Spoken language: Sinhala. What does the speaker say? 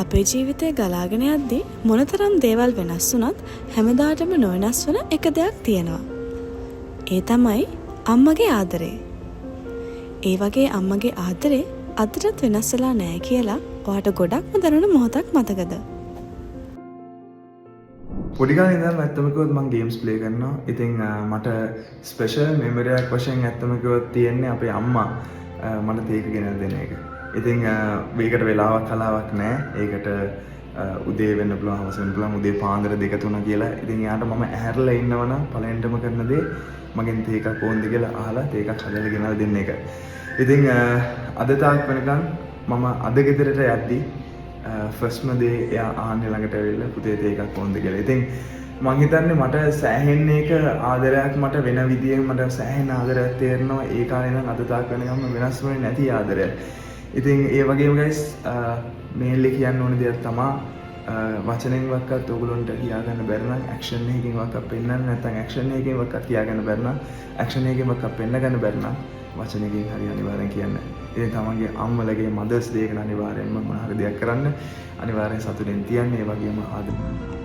අපේ ජීවිතය ගලාගෙන යද්දී මොනතරම් දේවල් වෙනස් වුණත් හැමදාටම නොවෙනස් වන එක දෙයක් තියෙනවා. ඒ තමයි අම්මගේ ආදරේ. ඒ වගේ අම්මගේ ආදරේ අදටත් වෙනස් වෙලා නැහැ කියලා ඔයාට ගොඩක්ම දැනුණ මොහොතක් මතකද? පොඩි කාලේ ඉඳන් ඇත්තම කිව්වොත් මම ගේම්ස් ප්ලේ කරනවා. ඉතින් මට ස්පෙෂල් මෙමරි එකක් වශයෙන් ඇත්තම කිව්වොත් තියෙන්නේ අපේ අම්මා මට තේක ගෙනල්ලා දෙන එක. ඉතින් මේකට වෙලාවක් කලාවක් නැහැ. ඒකට උදේ වෙන්න පුළුවන්, හවස වෙන්න පුළුවන්, උදේ පාන්දර 2-3 කියලා. ඉතින් යාට මම ඇහැරලා ඉන්නවනම් පළවෙනිටම කරන දේ මගෙන් තේකක් ඕනද කියලා අහලා තේකක් හදලා ගෙනල්ලා දෙන්න එක. ඉතින් අද තාක් වෙනකන් මම අද ගෙදරට යද්දී ෆස්ට්ම දේ එයා ආන්නේ ළඟට ඇවිල්ලා පුතේ තේකක් ඕනද කියලා. ඉතින් මං හිතන්නේ මට සෑහෙන එක ආදරයක් මට වෙන විදියෙන් මට සෑහෙන ආදරයක් තේරෙනවා ඒ කාලේ ඉඳන් අද තාක් වෙනකම් වෙනස් වෙන්නේ නැති ආදරයක්. ඉතින් ඒ වගේම ගයිස් මේන්ලි කියන්න ඕන දෙයක් තමයි වචනෙන්වත් ඔයගොල්ලන්ට කියාගන්න බැරි නම් ඇක්ෂන් එකකින්වත් පෙන්නන්න නැත්නම් ඇක්ෂන් එකකින්වත් කියාගන්න බැරි නම් ඇක්ෂන් එකකින්වත් පෙන්නගන්න බැරි නම් වචනකින් හරි අනිවාර්යෙන් කියන්න. ඉතින් තමන්ගේ අම්මලගේ මදර්ස් ඩේ එකට අනිවාර්යෙන්ම මොන හරි දෙයක් කරන්න. අනිවාර්යෙන් සතුටින් තියන්න. ඒ වගේම ආදරය